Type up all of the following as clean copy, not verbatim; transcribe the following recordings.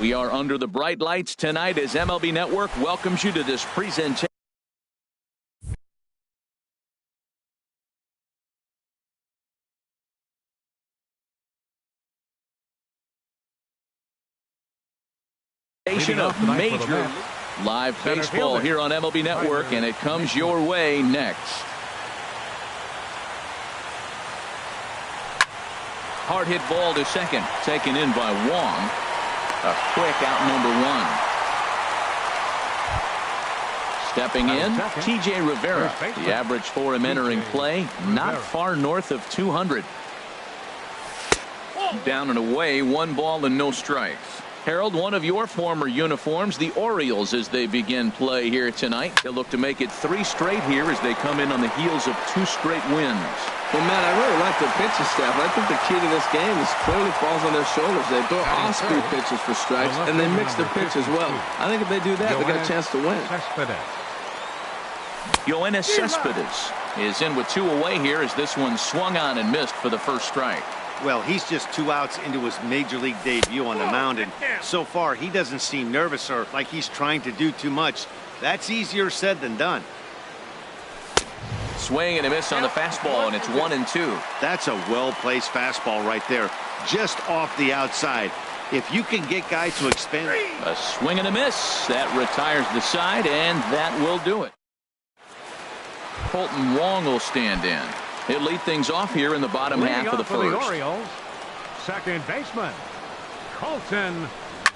We are under the bright lights tonight as MLB Network welcomes you to this presentation. Of major live baseball here on MLB Network, and it comes your way next. Hard hit ball to second, taken in by Wong. A quick out, number one. Stepping in, T.J. Rivera. The average for him entering play, not far north of 200. Down and away, 1 ball and no strikes. Harold, one of your former uniforms, the Orioles, as they begin play here tonight. They'll look to make it 3 straight here as they come in on the heels of 2 straight wins. Well, Matt, I really like their pitching staff. I think the key to this game is clearly falls on their shoulders. They throw off-speed pitches for strikes, and they mix their pitch as well. I think if they do that, they got a chance to win. Yoenis Cespedes is in with 2 away here as this one swung on and missed for the first strike. Well, he's just 2 outs into his major league debut on the mound, and so far he doesn't seem nervous or like he's trying to do too much. That's easier said than done. Swing and a miss on the fastball, and it's 1-2. That's a well-placed fastball right there, just off the outside. If you can get guys to expand. A swing and a miss. That retires the side, and that will do it. Colton Wong will stand in. He'll lead things off here in the bottom half of the first. Orioles, second baseman Colton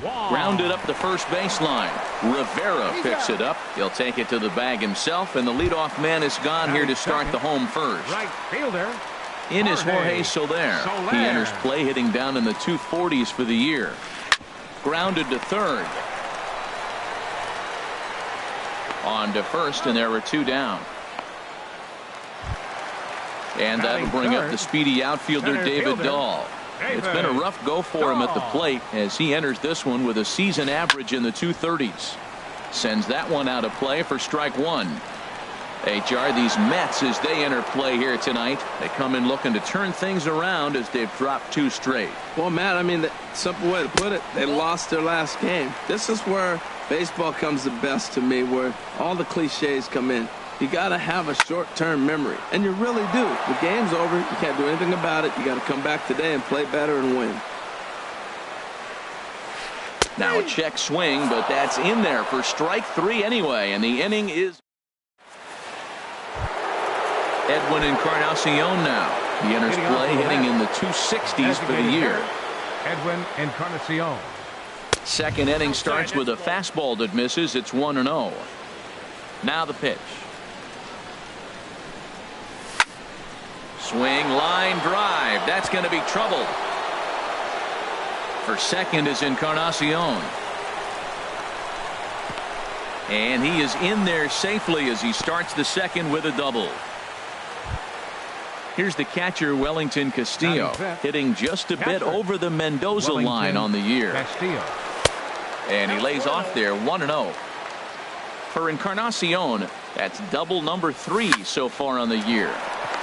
Wong. Grounded up the first baseline. Rivera picks it up. He'll take it to the bag himself, and the leadoff man is gone here to start the home first. Right fielder in is Jorge Soler. He enters play hitting down in the 240s for the year. Grounded to third. On to first, and there were 2 down. And that'll bring up the speedy outfielder David Dahl. It's been a rough go for him at the plate as he enters this one with a season average in the 230s. Sends that one out of play for strike 1. HR, these Mets, as they enter play here tonight, they come in looking to turn things around as they've dropped 2 straight. Well, Matt, I mean, the simple way to put it, they lost their last game. This is where baseball comes the best to me, where all the cliches come in. You got to have a short-term memory, and you really do. The game's over. You can't do anything about it. You got to come back today and play better and win. Now a check swing, but that's in there for strike 3 anyway, and the inning is Edwin Encarnacion now. He enters play hitting in the 260s for the year. Edwin Encarnacion. Second inning starts with a fastball that misses. It's 1-0. Now the pitch. Swing, line drive. That's going to be trouble. For second is Encarnacion. And he is in there safely as he starts the second with a double. Here's the catcher, Wellington Castillo, hitting just a bit over the Mendoza line on the year. And he lays off there, 1-0. For Encarnacion, that's double number 3 so far on the year.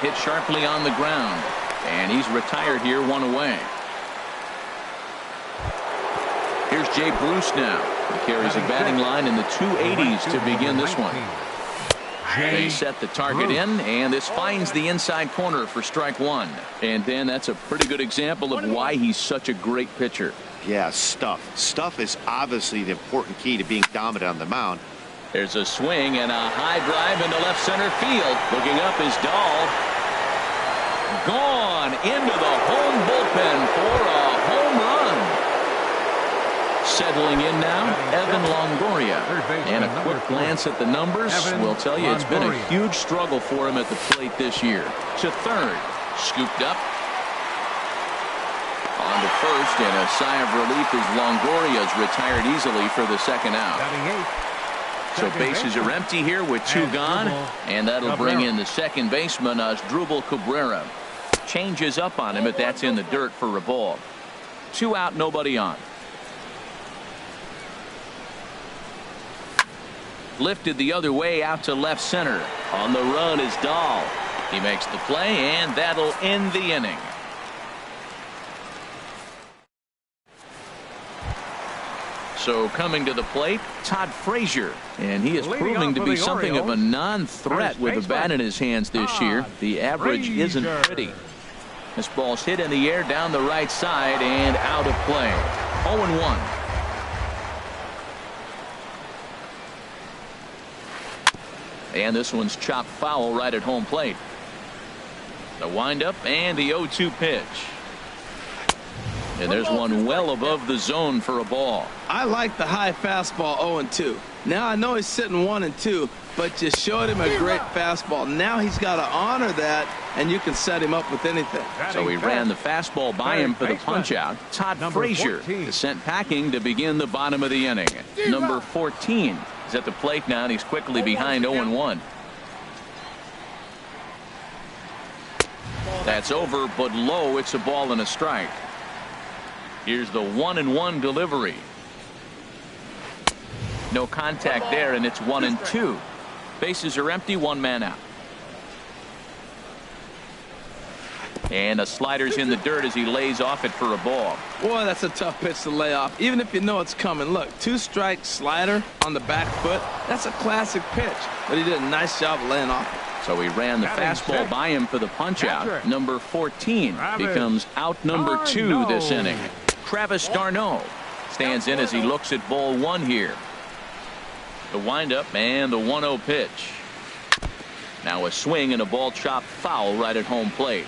Hit sharply on the ground, and he's retired here, 1 away. Here's Jay Bruce now. He carries a batting line in the 280s to begin this one. They set the target in, and this finds the inside corner for strike 1. And Dan, that's a pretty good example of why he's such a great pitcher. Yeah, stuff. Stuff is obviously the important key to being dominant on the mound. There's a swing and a high drive into left center field. Looking up is Dahl. Gone into the home bullpen for a home run. Settling in now, Evan Longoria. And a quick glance at the numbers will tell you it's been a huge struggle for him at the plate this year. To third, scooped up. On to first, and a sigh of relief as Longoria's retired easily for the second out. So bases are empty here with 2 gone, and that'll bring in the second baseman, Asdrubal Cabrera. Changes up on him, but that's in the dirt for a ball. 2 out, nobody on. Lifted the other way out to left center. On the run is Dahl. He makes the play, and that'll end the inning. So coming to the plate, Todd Frazier. And he is Leading proving off to for be the something of a Orioles, non-threat with the bat in his hands this year. The average isn't pretty. This ball's hit in the air down the right side and out of play. 0-1. And this one's chopped foul right at home plate. The windup and the 0-2 pitch. And there's one well above the zone for a ball. I like the high fastball 0-2. Now I know he's sitting 1-2, but you showed him a great fastball. Now he's got to honor that, and you can set him up with anything. So he ran the fastball by him for the punch-out. Todd Frazier is sent packing to begin the bottom of the inning. Number 14 is at the plate now, and he's quickly behind 0-1. That's over, but low. It's a ball and a strike. Here's the 1-1 delivery. No contact there, and it's 1-2. Bases are empty, one man out. And a slider's in the dirt as he lays off it for a ball. Boy, that's a tough pitch to lay off, even if you know it's coming. Look, 2-strike slider on the back foot. That's a classic pitch, but he did a nice job of laying off it. So he ran the fastball by him for the punch-out. Number 14 becomes out number 2 this inning. Travis d'Arnaud stands in as he looks at ball 1 here. The windup and the 1-0 pitch. Now a swing and a ball chopped foul right at home plate.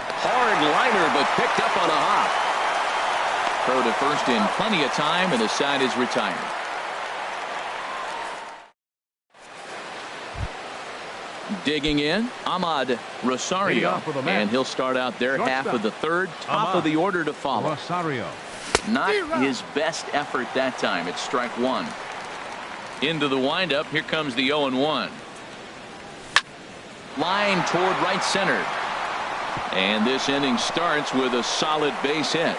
Hard liner, but picked up on a hop. Throw to first in plenty of time, and the side is retired. Digging in, Ahmad Rosario, and he'll start out their half of the third. Top of the order to follow. Rosario. Not his best effort that time. It's strike one. Into the windup. Here comes the 0-1. Line toward right center. And this inning starts with a solid base hit.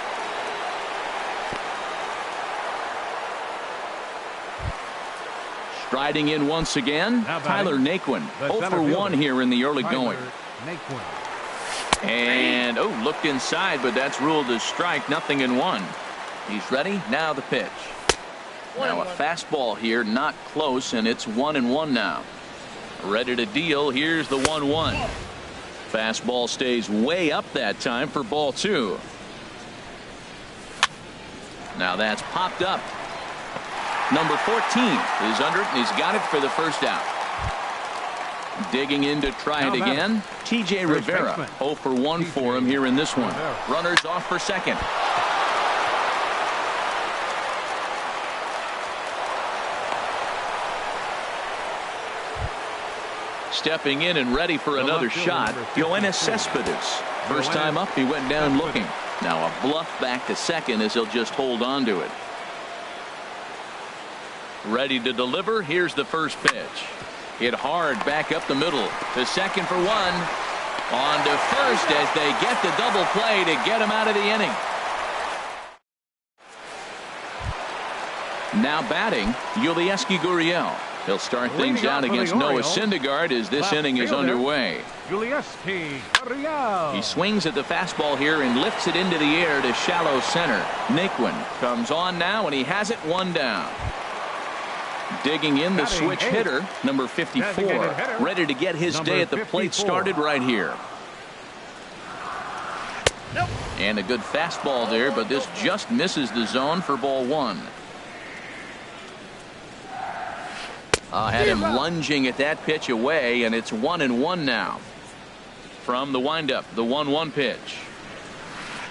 Striding in once again, Tyler Naquin. 0 for 1 here in the early going. And, looked inside, but that's ruled as strike. 0-1. He's ready. Now the pitch. Now a fastball here, not close, and it's 1-1 now. Ready to deal. Here's the 1-1. Fastball stays way up that time for ball 2. Now that's popped up. Number 14 is under it, and he's got it for the first out. Digging in to try it again. T.J. Rivera. 0 for 1 for him here in this one. Runners off for second. Stepping in and ready for another shot, Yoenis Cespedes. First time up, he went down looking. Now a bluff back to second as he'll just hold on to it. Ready to deliver. Here's the first pitch. Hit hard back up the middle. To second for 1. On to first as they get the double play to get him out of the inning. Now batting, Yulieski Gurriel. He'll start things out against Noah Syndergaard as this inning is underway. Yulieski Gurriel. He swings at the fastball here and lifts it into the air to shallow center. Naquin comes on now, and he has it 1 down. Digging in the switch hitter, number 54, ready to get his day at the plate started right here. And a good fastball there, but this just misses the zone for ball 1. Had him lunging at that pitch away, and it's 1-1 now. From the windup, the 1-1 pitch.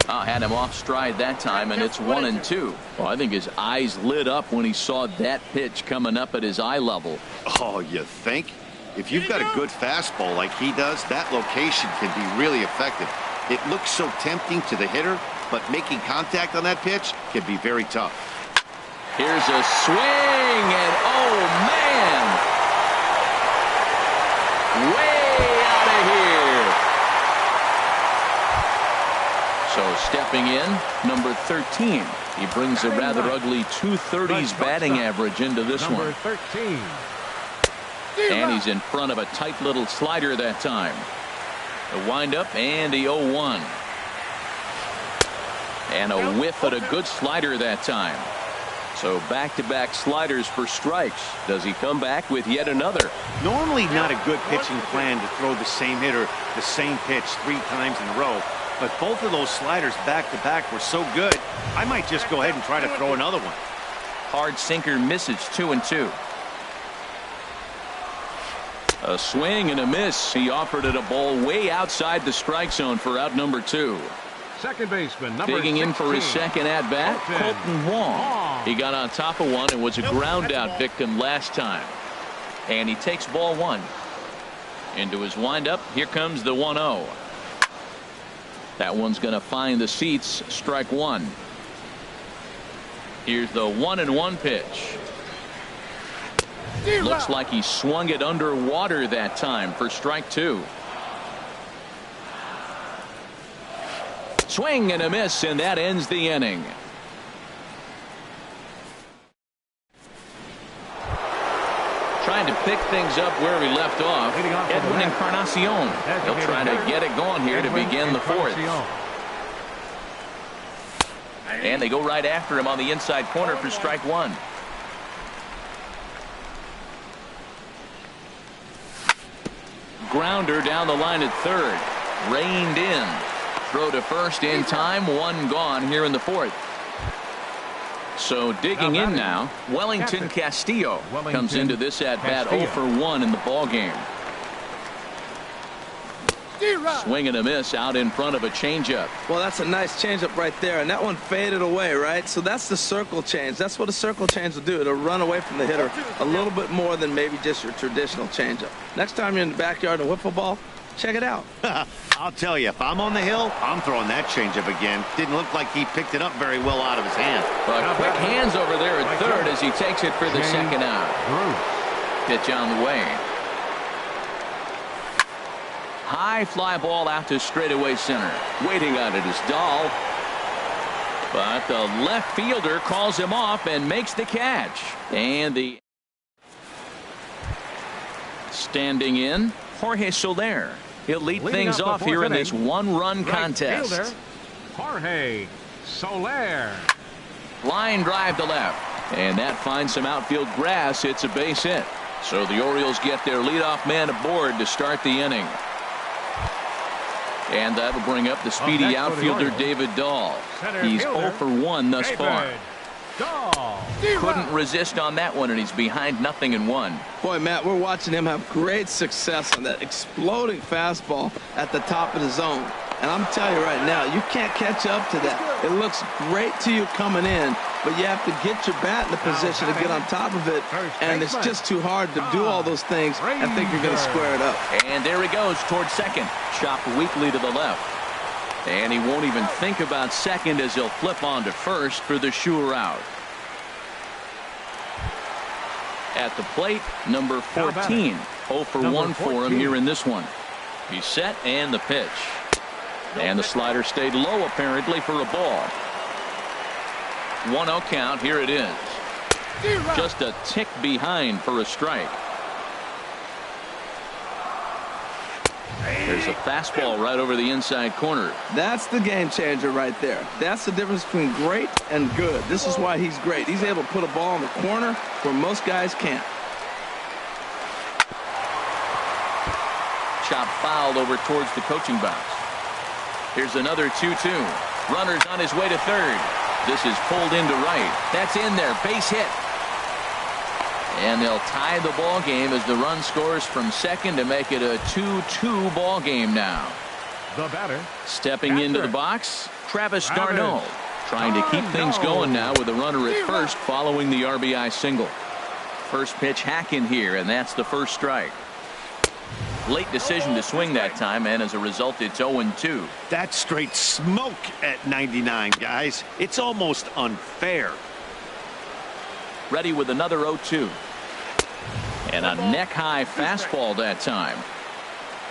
Had him off stride that time, and it's 1-2. Well, I think his eyes lit up when he saw that pitch coming up at his eye level. Oh, you think? If you've got a good fastball like he does, that location can be really effective. It looks so tempting to the hitter, but making contact on that pitch can be very tough. Here's a swing, and oh man, way out of here. So stepping in, number 13. He brings a rather ugly 230s batting average into this one. 13. And he's in front of a tight little slider that time. The windup and the 0-1. And a whiff at a good slider that time. So back-to-back sliders for strikes. Does he come back with yet another? Normally not a good pitching plan to throw the same hitter the same pitch 3 times in a row. But both of those sliders back-to-back were so good, I might just go ahead and try to throw another one. Hard sinker misses, 2-2. A swing and a miss. He offered it a ball way outside the strike zone for out number 2. Second baseman, number Digging in 16. for his second at-bat, Colton Wong. He got on top of one and was a ground-out victim last time. And he takes ball 1. Into his windup, here comes the 1-0. That one's going to find the seats, strike 1. Here's the 1-1 pitch. Looks like he swung it underwater that time for strike 2. Swing and a miss, and that ends the inning. Trying to pick things up where we left off. Edwin Encarnacion. He'll try to get it going here to begin the 4th. And they go right after him on the inside corner for strike 1. Grounder down the line at third. Reined in. Throw to first in time. 1 gone here in the 4th. So digging in now, Wellington Castillo comes into this at-bat 0 for 1 in the ball game. Swing and a miss out in front of a changeup. Well, that's a nice changeup right there, and that one faded away, right? So that's the circle change. That's what a circle change will do. It'll run away from the hitter a little bit more than maybe just your traditional changeup. Next time you're in the backyard and whip a ball, check it out. I'll tell you, if I'm on the hill, I'm throwing that changeup again. Didn't look like he picked it up very well out of his hand. But quick hands over there at third as he takes it for the second out. Pitch on the way. High fly ball out to straightaway center. Waiting on it is Dahl. But the left fielder calls him off and makes the catch. And the standing in, Jorge Soler. He'll lead things off here in this 1-run contest. Jorge Soler. Line drive to left. And that finds some outfield grass. It's a base hit. So the Orioles get their leadoff man aboard to start the inning. And that'll bring up the speedy outfielder David Dahl. He's 0 for 1 thus far. Couldn't resist on that one, and he's behind 0-1. Boy, Matt, we're watching him have great success on that exploding fastball at the top of the zone. And I'm telling you right now, you can't catch up to that. It looks great to you coming in, but you have to get your bat in the position to get on top of it, and it's just too hard to do all those things and think you're going to square it up. And there he goes towards second. Chopped weakly to the left. And he won't even think about second as he'll flip on to first for the sure out. At the plate, number 14. 0 for 1 for him here in this one. He's set, and the pitch. And the slider stayed low apparently for a ball. 1-0 count. Here it is. Just a tick behind for a strike. There's a fastball right over the inside corner. That's the game changer right there. That's the difference between great and good. This is why he's great. He's able to put a ball in the corner where most guys can't. Chop fouled over towards the coaching box. Here's another 2-2. Runner's on his way to third. This is pulled into right. That's in there. Base hit. And they'll tie the ball game as the run scores from second to make it a 2-2 ball game now. The batter. Stepping into the box, Travis d'Arnaud. Trying to keep things going now with a runner at first following the RBI single. First pitch hack in here, and that's the first strike. Late decision to swing that time, and as a result, it's 0-2. That's straight smoke at 99, guys. It's almost unfair. Ready with another 0-2. And a neck-high fastball that time.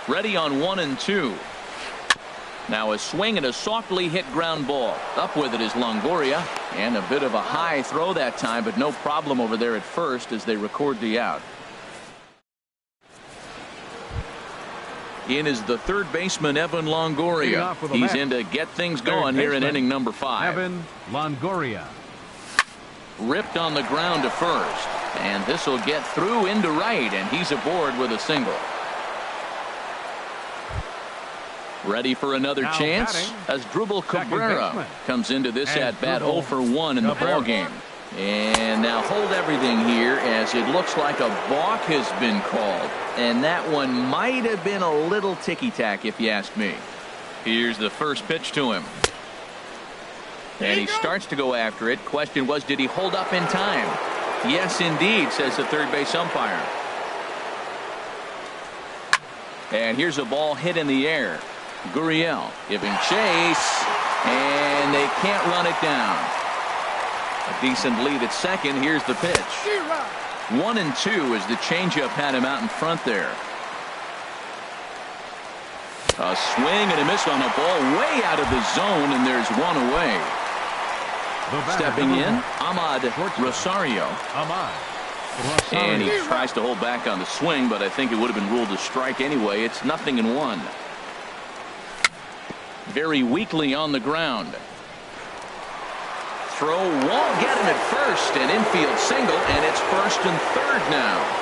Ready on 1-2. Now a swing and a softly hit ground ball. Up with it is Longoria. And a bit of a high throw that time, but no problem over there at first as they record the out. In is the third baseman, Evan Longoria. He's in to get things going here in inning number 5. Evan Longoria. Ripped on the ground to first. And this will get through into right, and he's aboard with a single. Ready for another chance as Dribble Cabrera comes into this at-bat 0 for 1 in the ballgame. And now hold everything here as it looks like a balk has been called. And that one might have been a little ticky-tack if you ask me. Here's the first pitch to him. And he starts to go after it. Question was, did he hold up in time? Yes, indeed, says the third base umpire. And here's a ball hit in the air. Gurriel giving chase, and they can't run it down. A decent lead at second. Here's the pitch. 1-2 as the changeup had him out in front there. A swing and a miss on a ball way out of the zone, and there's one away. Stepping in, Ahmad Rosario. And he tries to hold back on the swing, but I think it would have been ruled a strike anyway. It's 0-1. Very weakly on the ground. Throw won't get him at first. An infield single, and it's 1st and 3rd now.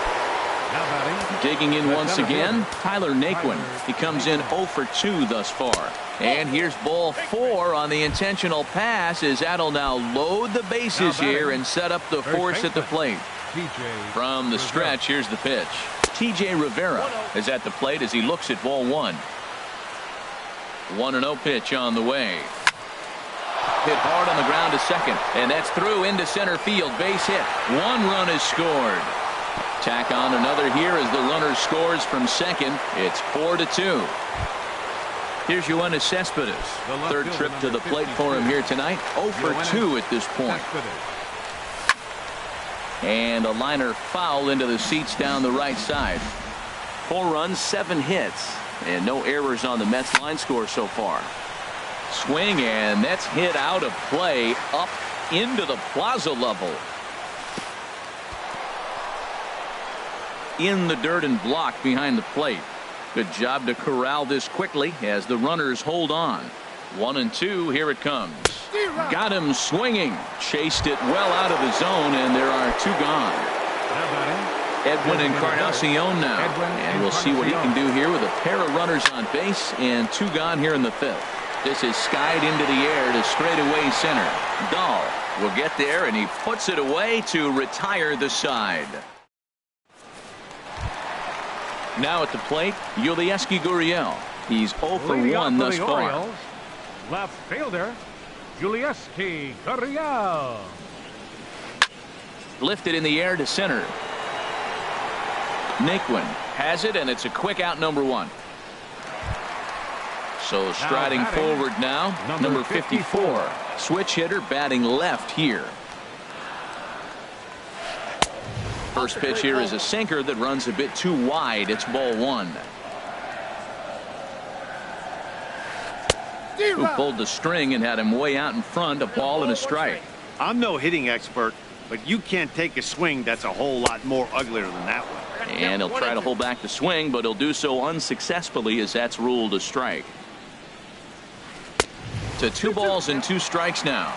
Digging in once again, Tyler Naquin. He comes in 0 for 2 thus far. And here's ball 4 on the intentional pass as that'll now load the bases here and set up the force at the plate. From the stretch, here's the pitch. T.J. Rivera is at the plate as he looks at ball 1. 1-0 pitch on the way. Hit hard on the ground to second, and that's through into center field. Base hit. 1 run is scored. Tack on another here as the runner scores from second. It's 4-2. Here's Yoenis Cespedes. Third trip to the plate for him here tonight. 0 for 2 at this point. And a liner foul into the seats down the right side. 4 runs, 7 hits, and no errors on the Mets line score so far. Swing, and that's hit out of play up into the plaza level. In the dirt and blocked behind the plate. Good job to corral this quickly as the runners hold on. 1-2, here it comes. Got him swinging. Chased it well out of the zone, and there are 2 gone. Edwin Encarnacion now. And we'll see what he can do here with a pair of runners on base and 2 gone here in the 5th. This is skied into the air to straightaway center. Dahl will get there, and he puts it away to retire the side. Now at the plate, Yulieski Gurriel. He's 0 for 1 thus far. Left fielder, Yulieski Gurriel. Lifted in the air to center. Naquin has it, and it's a quick out, number 1. So striding forward now, number 54. Switch hitter batting left here. First pitch here is a sinker that runs a bit too wide. It's ball 1. Who pulled the string and had him way out in front, a ball and a strike. I'm no hitting expert, but you can't take a swing that's a whole lot more uglier than that one. And he'll try to hold back the swing, but he'll do so unsuccessfully as that's ruled a strike. To 2 balls and 2 strikes now.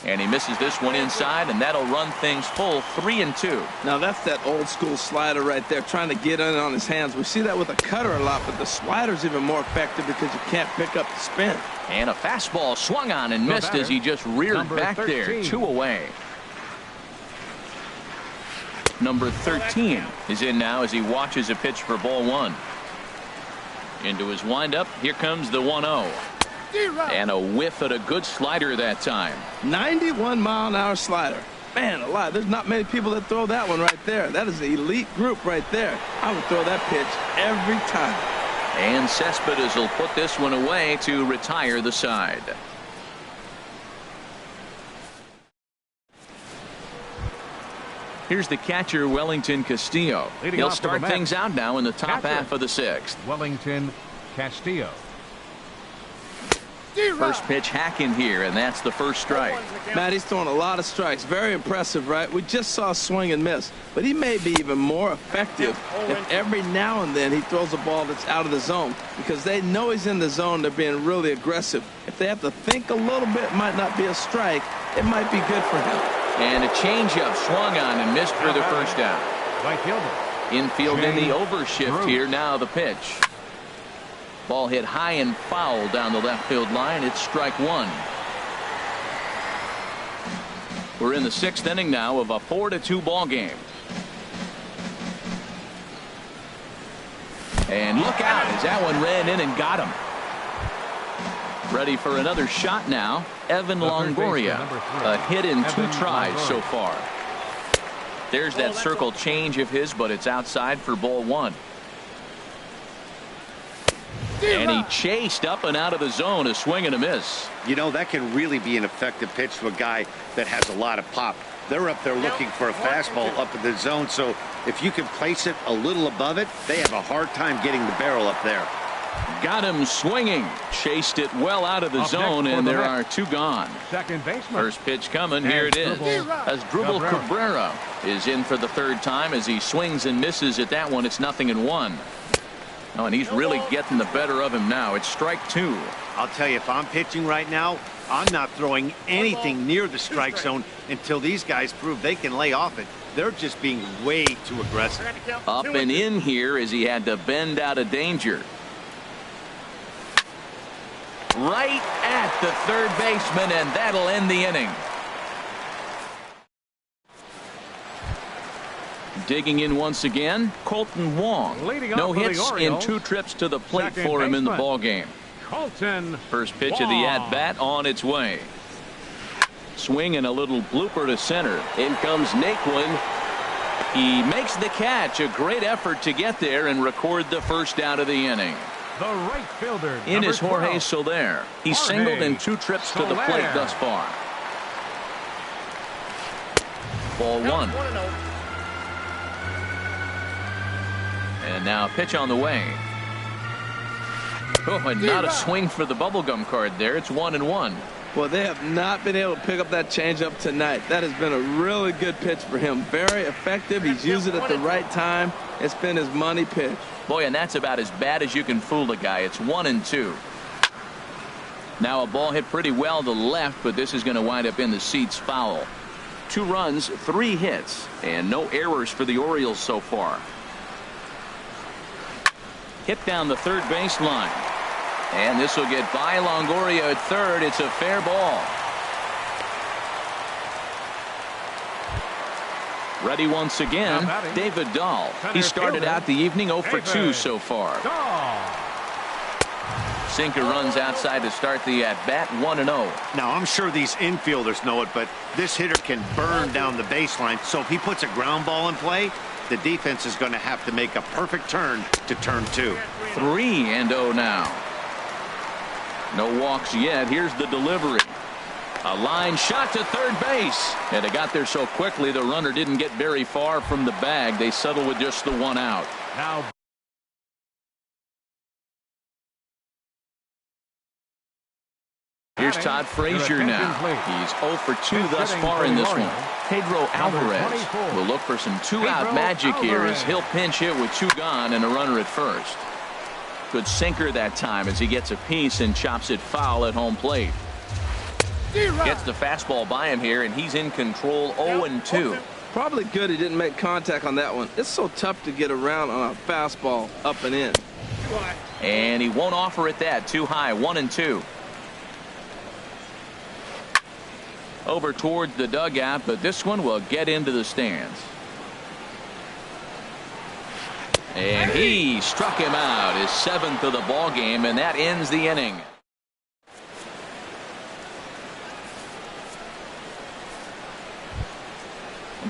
And he misses this one inside, and that'll run things full 3-2. Now that's that old school slider right there, trying to get in on his hands. We see that with a cutter a lot, but the slider's even more effective because you can't pick up the spin. And a fastball swung on and missed as he just reared back there. 2 away. Number 13 is in now as he watches a pitch for ball 1. Into his windup. Here comes the 1-0. And a whiff at a good slider that time. 91-mile-an-hour slider. Man alive, there's not many people that throw that one right there. That is an elite group right there. I would throw that pitch every time. And Cespedes will put this one away to retire the side. Here's the catcher, Wellington Castillo. He'll start things out now in the top half of the 6th. Wellington Castillo. First pitch hacking here, and that's the first strike. Matt, he's throwing a lot of strikes. Very impressive, right? We just saw swing and miss. But he may be even more effective if every now and then he throws a ball that's out of the zone, because they know he's in the zone. They're being really aggressive. If they have to think a little bit, it might not be a strike. It might be good for him. And a changeup swung on and missed for the first out. Infield in the overshift here. Now the pitch. Ball hit high and foul down the left field line. It's strike one. We're in the sixth inning now of a 4-2 ball game. And look out as that one ran in and got him. Ready for another shot now. Evan Longoria. A hit in 2 tries so far. There's that circle change of his, but it's outside for ball one. And he chased up and out of the zone, a swing and a miss. You know, that can really be an effective pitch to a guy that has a lot of pop. They're up there looking for a fastball up in the zone, so if you can place it a little above it, they have a hard time getting the barrel up there. Got him swinging. Chased it well out of the zone, and there are 2 gone. Second baseman. First pitch coming. Here it is. Asdrubal Cabrera is in for the 3rd time as he swings and misses at that one. It's 0-1. Oh, and he's really getting the better of him now. It's strike 2. I'll tell you, if I'm pitching right now, I'm not throwing anything near the strike zone until these guys prove they can lay off it. They're just being way too aggressive. Up and in here as he had to bend out of danger. Right at the 3rd baseman, and that'll end the inning. Digging in once again, Colton Wong. No hits in 2 trips to the plate for him in the ball game. First pitch of the at-bat on its way. Swing and a little blooper to center. In comes Naquin. He makes the catch. A great effort to get there and record the first out of the inning. The right fielder. In is Jorge Soler. He's singled in 2 trips to the plate thus far. Ball 1. And now pitch on the way. Oh, and not a swing for the bubblegum card there. It's 1-1. Well, they have not been able to pick up that changeup tonight. That has been a really good pitch for him. Very effective. He's used it at the right time. It's been his money pitch. Boy, and that's about as bad as you can fool a guy. It's 1-2. Now a ball hit pretty well to left, but this is going to wind up in the seats foul. 2 runs, 3 hits, and no errors for the Orioles so far. Hit down the 3rd baseline. And this will get by Longoria at 3rd. It's a fair ball. Ready once again, David Dahl. He started out the evening 0 for 2 so far. Sinker runs outside to start the at-bat, 1-0. Now, I'm sure these infielders know it, but this hitter can burn down the baseline. So if he puts a ground ball in play, the defense is going to have to make a perfect turn to turn 2. 3-0 now. No walks yet. Here's the delivery. A line shot to 3rd base. And it got there so quickly the runner didn't get very far from the bag. They settled with just the 1 out. Now here's Todd Frazier now. He's 0 for 2 thus far in this one. Pedro Alvarez will look for some 2-out magic here as he'll pinch hit with 2 gone and a runner at first. Good sinker that time as he gets a piece and chops it foul at home plate. Gets the fastball by him here, and he's in control. 0-2. Probably good he didn't make contact on that one. It's so tough to get around on a fastball up and in. And he won't offer it that. Too high. 1-2. Over towards the dugout, but this one will get into the stands. And he struck him out, his 7th of the ball game, and that ends the inning.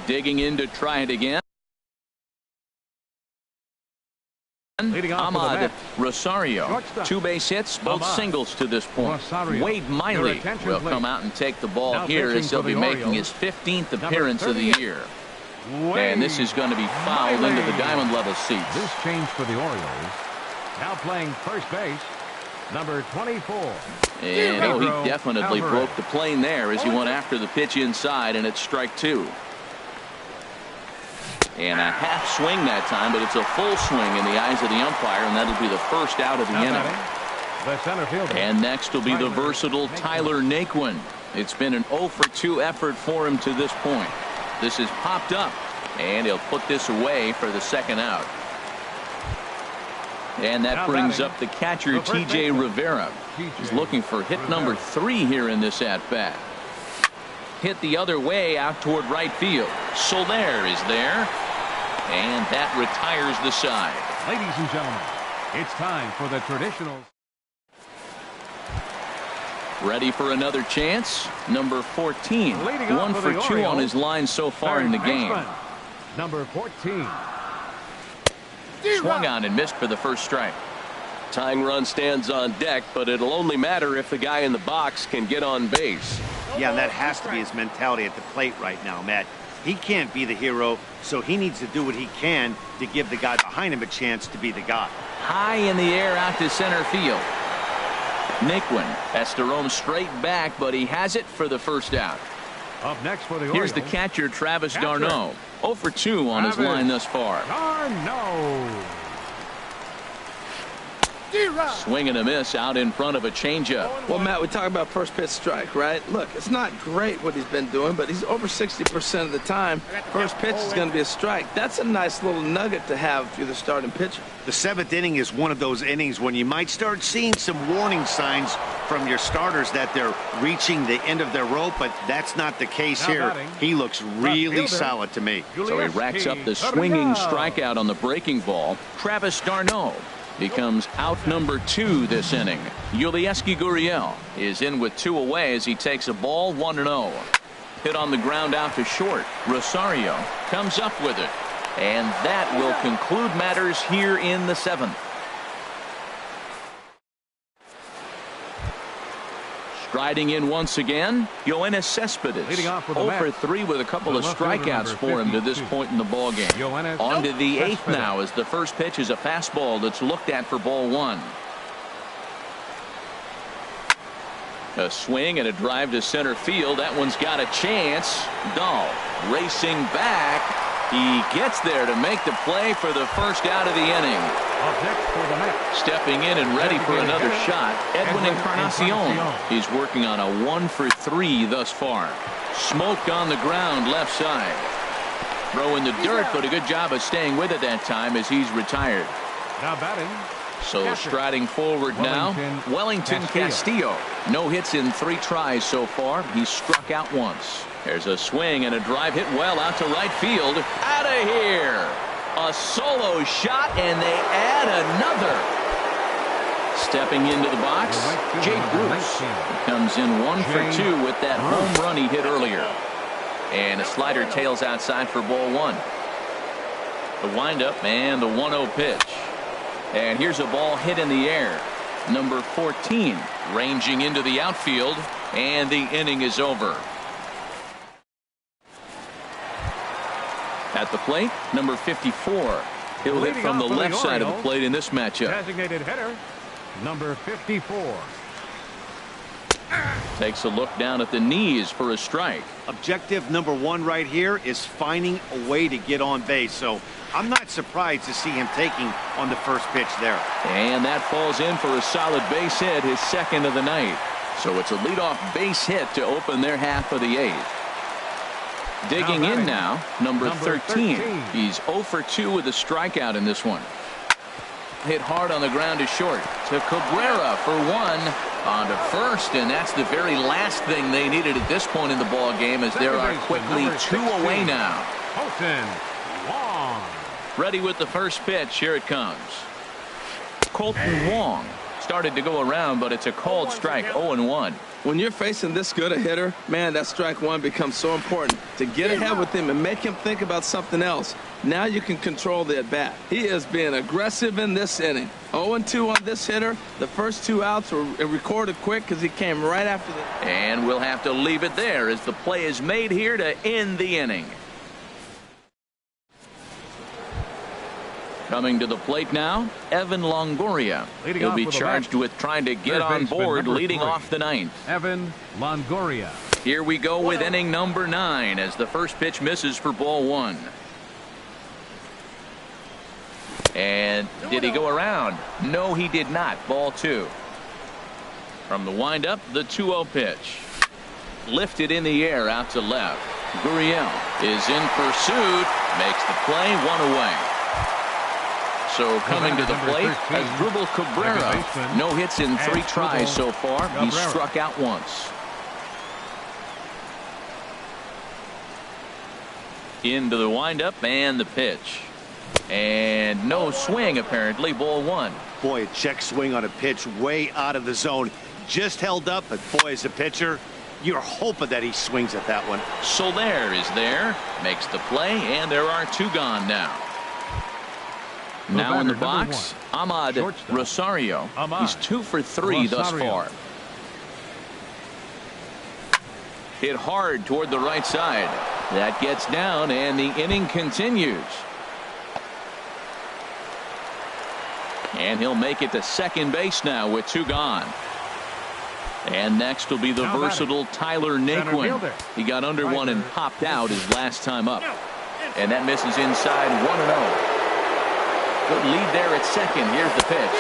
Digging in to try it again. Ahmad Rosario. 2 base hits, both singles to this point. Wade Miley will come out and take the ball here as he'll be making his 15th appearance of the year. And this is going to be fouled into the diamond level seats. This change for the Orioles. Now playing first base, Number 24. And he definitely broke the plane there as he went after the pitch inside, and it's strike two. And a half swing that time, but it's a full swing in the eyes of the umpire, and that'll be the first out of the inning. The center fielder. And next will be the versatile Tyler Naquin. It's been an 0 for 2 effort for him to this point. This is popped up, and he'll put this away for the second out. And that brings up the catcher, T.J. Rivera. He's looking for hit number 3 here in this at-bat. Hit the other way out toward right field. Soler is there, and that retires the side. Ladies and gentlemen, it's time for the traditional. Ready for another chance? Number 14. 1 for 2 on his line so far in the game. Number 14. Swung on and missed for the first strike. Tying run stands on deck, but it'll only matter if the guy in the box can get on base. Yeah, and that has to be his mentality at the plate right now, Matt. He can't be the hero, so he needs to do what he can to give the guy behind him a chance to be the guy. High in the air out to center field. Naquin has to roam straight back, but he has it for the first out. Up next for the Orioles. Here's the catcher, Travis d'Arnaud. 0 for 2 on his line thus far. d'Arnaud. Swing and a miss out in front of a changeup. Well, Matt, we talk about first pitch strike, right? Look, it's not great what he's been doing, but he's over 60% of the time. First pitch is going to be a strike. That's a nice little nugget to have if you're the starting pitcher. The 7th inning is one of those innings when you might start seeing some warning signs from your starters that they're reaching the end of their rope, but that's not the case here. He looks really solid to me. So he racks up the swinging strikeout on the breaking ball. Travis d'Arnaud becomes out number 2 this inning. Yulieski Gurriel is in with 2 away as he takes a ball 1-0. Hit on the ground out to short. Rosario comes up with it. And that will conclude matters here in the 7th. Striding in once again, Yoenis Cespedes. 0 for 3 with a couple of strikeouts for him to this point in the ballgame. On to the 8th now as the first pitch is a fastball that's looked at for ball 1. A swing and a drive to center field. That one's got a chance. Dahl racing back. He gets there to make the play for the first out of the inning. Stepping in and ready for another shot, Edwin Encarnacion. He's working on a 1 for 3 thus far. Smoke on the ground left side. Throw in the dirt, but a good job of staying with it that time as he's retired. Now batting. So striding forward now, Wellington Castillo. No hits in 3 tries so far. He's struck out once. There's a swing and a drive hit well out to right field. Out of here. A solo shot, and they add another. Stepping into the box, Jake Bruce comes in 1 for 2 with that home run he hit earlier. And a slider tails outside for ball 1. The windup and the 1-0 pitch. And here's a ball hit in the air. Number 14 ranging into the outfield, and the inning is over. At the plate, number 54. He'll hit from the left side of the plate in this matchup. Designated hitter, number 54. Takes a look down at the knees for a strike. Objective number 1 right here is finding a way to get on base. So I'm not surprised to see him taking on the first pitch there. And that falls in for a solid base hit, his second of the night. So it's a leadoff base hit to open their half of the 8th. Digging in now, number 13. He's 0 for 2 with a strikeout in this one. Hit hard on the ground to short. To Cabrera for 1. On to first, and that's the very last thing they needed at this point in the ball game, as there are quickly 2 away now. Ready with the first pitch. Here it comes. Colton Wong started to go around, but it's a called strike. 0-1. When you're facing this good a hitter, man, that strike 1 becomes so important to get ahead with him and make him think about something else. Now you can control the at-bat. He is being aggressive in this inning. 0-2 on this hitter. The first 2 outs were recorded quick because he came right after the... And we'll have to leave it there as the play is made here to end the inning. Coming to the plate now, Evan Longoria. He'll be charged with trying to get on board leading off the ninth. Evan Longoria. Here we go with inning number 9 as the first pitch misses for ball 1. And did he go around? No, he did not. Ball 2. From the windup, the 2-0 pitch. Lifted in the air out to left. Gurriel is in pursuit. Makes the play, 1 away. So coming to the plate, Asdrubal Cabrera. No hits in 3 tries so far. He's struck out once. Into the windup and the pitch. And no swing, apparently. Ball 1. Boy, a check swing on a pitch way out of the zone. Just held up, but boy, as a pitcher, you're hoping that he swings at that one. Soler is there. Makes the play, and there are 2 gone now. Now in the box, Ahmad Rosario. He's 2 for 3 thus far. Hit hard toward the right side. That gets down, and the inning continues. And he'll make it to second base now with 2 gone. And next will be the versatile Tyler Naquin. He got under one and popped out his last time up. And that misses inside 1-0. Good lead there at second. Here's the pitch.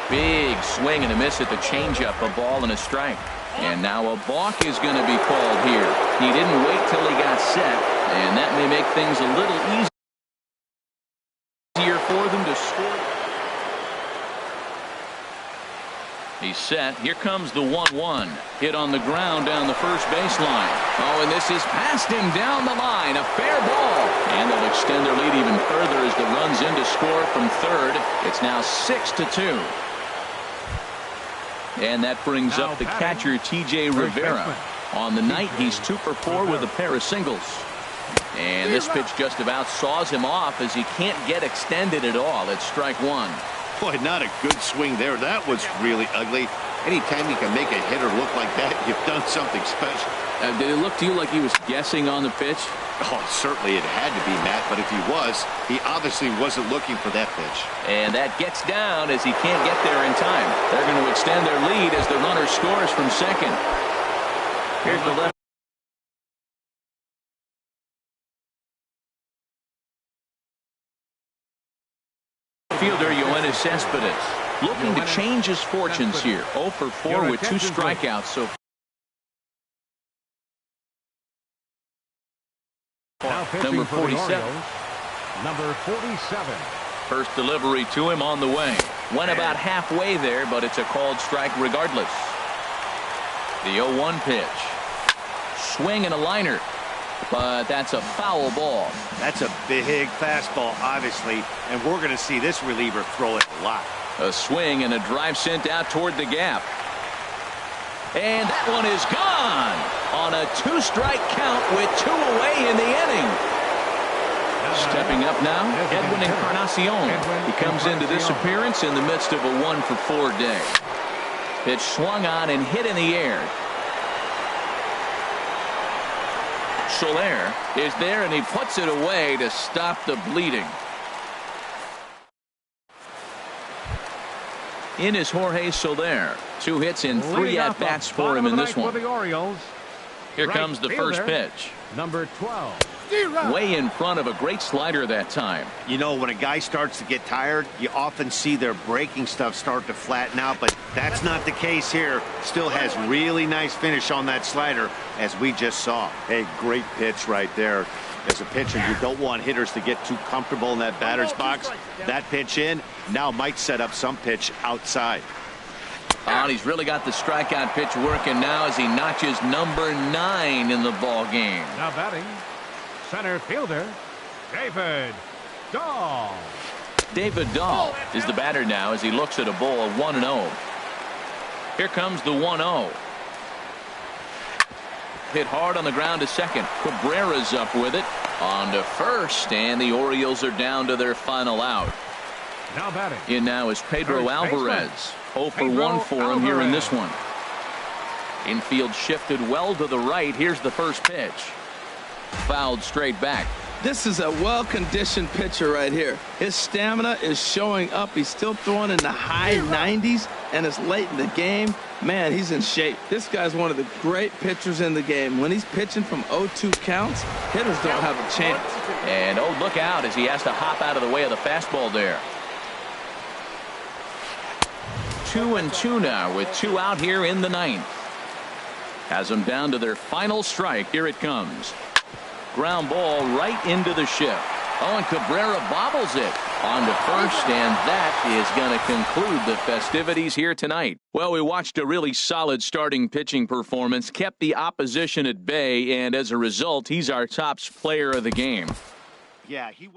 Big swing and a miss at the changeup. A ball and a strike. And now a balk is going to be called here. He didn't wait till he got set, and that may make things a little easier for them to score. He's set. Here comes the 1-1. Hit on the ground down the first baseline. Oh, and this is past him down the line. A fair ball. And they'll extend their lead even further as the run's in to score from third. It's now 6-2. And that brings up the catcher, T.J. Rivera. On the night, he's 2 for 4 with a pair of singles. And this pitch just about saws him off as he can't get extended at all. It's strike 1. Boy, not a good swing there. That was really ugly. Anytime you can make a hitter look like that, you've done something special. Did it look to you like he was guessing on the pitch? Oh, certainly it had to be, Matt, but if he was, he obviously wasn't looking for that pitch. And that gets down as he can't get there in time. They're going to extend their lead as the runner scores from second. Here's the left fielder, Yoenis Cespedes, looking to change his fortunes here. 0 for 4 with 2 strikeouts so far. Number 47. Number 47. First delivery to him on the way. Went about halfway there, but it's a called strike regardless. The 0-1 pitch. Swing and a liner. But that's a foul ball. That's a big fastball, obviously, and we're going to see this reliever throw it a lot. A swing and a drive sent out toward the gap. And that one is gone on a 2-strike count with 2 away in the inning. Stepping up now, Edwin Encarnacion. He comes into this appearance in the midst of a 1 for 4 day. Pitch swung on and hit in the air. Soler is there, and he puts it away to stop the bleeding. In is Jorge Soler. 2 hits and 3 at-bats for him in this one. Here comes the first pitch. Number 12. Way in front of a great slider that time. You know, when a guy starts to get tired, you often see their breaking stuff start to flatten out, but that's not the case here. Still has really nice finish on that slider, as we just saw. Hey, great pitch right there. As a pitcher, you don't want hitters to get too comfortable in that batter's box. That pitch in now might set up some pitch outside. And he's really got the strikeout pitch working now as he notches number 9 in the ball game. Now batting, center fielder, David Dahl. David Dahl is the batter now as he looks at a ball of 1-0. Here comes the 1-0. Hit hard on the ground to second. Cabrera's up with it on to first, and the Orioles are down to their final out. Now batting. In now is Pedro Alvarez. 0 for 1 for him here in this one. Infield shifted well to the right. Here's the first pitch. Fouled straight back. This is a well-conditioned pitcher right here. His stamina is showing up. He's still throwing in the high 90s, and it's late in the game. Man, he's in shape. This guy's one of the great pitchers in the game. When he's pitching from 0-2 counts, hitters don't have a chance. And oh, look out as he has to hop out of the way of the fastball there. 2-2 now with 2 out here in the 9th. Has them down to their final strike. Here it comes. Ground ball right into the shift. Oh, and Cabrera bobbles it on to first, and that is going to conclude the festivities here tonight. Well, we watched a really solid starting pitching performance, kept the opposition at bay, and as a result, he's our top player of the game. Yeah, he